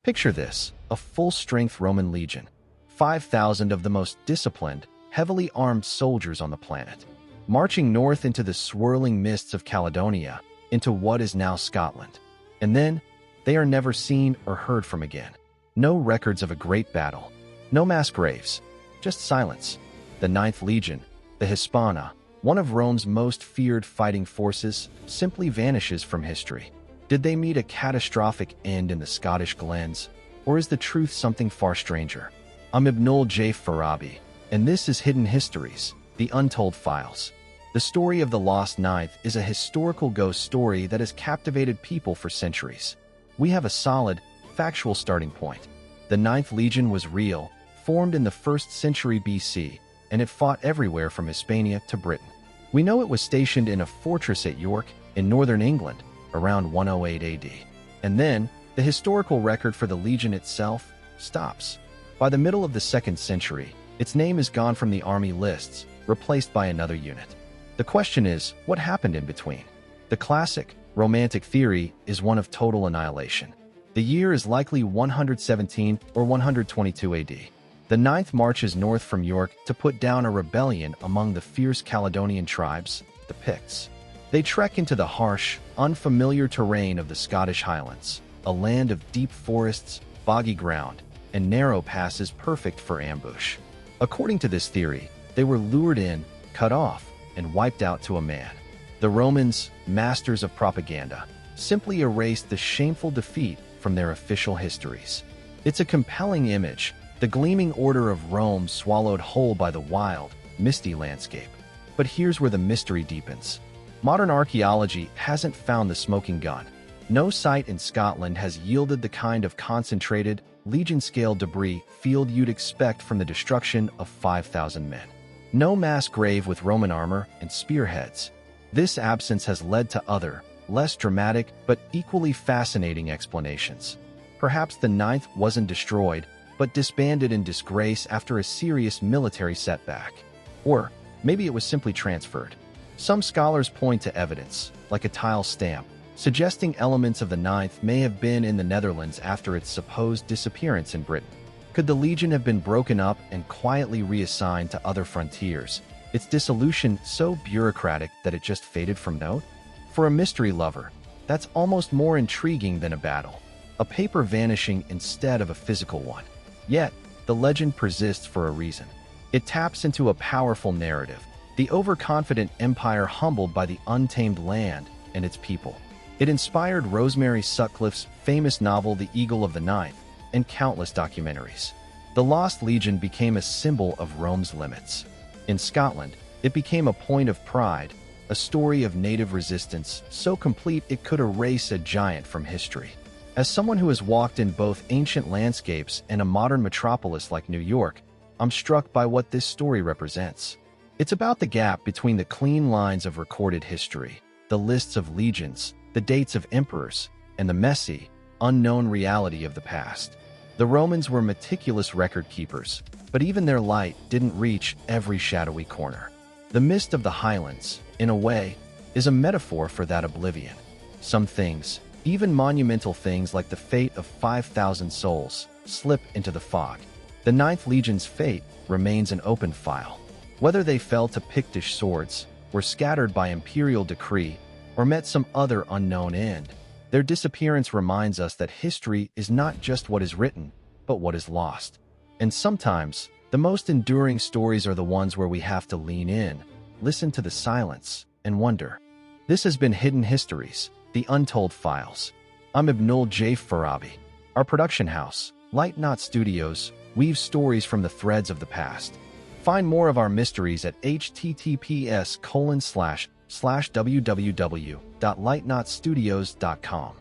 Picture this, a full-strength Roman legion, 5,000 of the most disciplined, heavily armed soldiers on the planet, marching north into the swirling mists of Caledonia, into what is now Scotland. And then, they are never seen or heard from again. No records of a great battle, no mass graves, just silence. The Ninth Legion, the Hispana, one of Rome's most feared fighting forces, simply vanishes from history. Did they meet a catastrophic end in the Scottish glens, or is the truth something far stranger? I'm Ibnul J. Farabi, and this is Hidden Histories, the Untold Files. The story of the Lost Ninth is a historical ghost story that has captivated people for centuries. We have a solid, factual starting point. The Ninth Legion was real, formed in the 1st century BC, and it fought everywhere from Hispania to Britain. We know it was stationed in a fortress at York, in northern England, around 108 AD. And then, the historical record for the legion itself stops. By the middle of the 2nd century, its name is gone from the army lists, replaced by another unit. The question is, what happened in between? The classic, romantic theory is one of total annihilation. The year is likely 117 or 122 AD. The Ninth marches north from York to put down a rebellion among the fierce Caledonian tribes, the Picts. They trek into the harsh, unfamiliar terrain of the Scottish highlands, a land of deep forests, boggy ground, and narrow passes perfect for ambush. According to this theory, they were lured in, cut off, and wiped out to a man. The Romans, masters of propaganda, simply erased the shameful defeat from their official histories. It's a compelling image, the gleaming order of Rome swallowed whole by the wild, misty landscape. But here's where the mystery deepens. Modern archaeology hasn't found the smoking gun. No site in Scotland has yielded the kind of concentrated, legion-scale debris field you'd expect from the destruction of 5,000 men. No mass grave with Roman armor and spearheads. This absence has led to other, less dramatic but equally fascinating explanations. Perhaps the Ninth wasn't destroyed, but disbanded in disgrace after a serious military setback. Or maybe it was simply transferred. Some scholars point to evidence, like a tile stamp, suggesting elements of the Ninth may have been in the Netherlands after its supposed disappearance in Britain. Could the legion have been broken up and quietly reassigned to other frontiers, its dissolution so bureaucratic that it just faded from note? For a mystery lover, that's almost more intriguing than a battle, a paper vanishing instead of a physical one. Yet, the legend persists for a reason. It taps into a powerful narrative, the overconfident empire humbled by the untamed land and its people. It inspired Rosemary Sutcliffe's famous novel The Eagle of the Ninth and countless documentaries. The Lost Legion became a symbol of Rome's limits. In Scotland, it became a point of pride, a story of native resistance so complete it could erase a giant from history. As someone who has walked in both ancient landscapes and a modern metropolis like New York, I'm struck by what this story represents. It's about the gap between the clean lines of recorded history, the lists of legions, the dates of emperors, and the messy, unknown reality of the past. The Romans were meticulous record keepers, but even their light didn't reach every shadowy corner. The mist of the highlands, in a way, is a metaphor for that oblivion. Some things, even monumental things like the fate of 5,000 souls, slip into the fog. The Ninth Legion's fate remains an open file. Whether they fell to Pictish swords, were scattered by imperial decree, or met some other unknown end, their disappearance reminds us that history is not just what is written, but what is lost. And sometimes, the most enduring stories are the ones where we have to lean in, listen to the silence, and wonder. This has been Hidden Histories, the Untold Files. I'm Ibnul J. Farabi. Our production house, Light Knot Studios, weaves stories from the threads of the past. Find more of our mysteries at https://www.lightknotstudios.com.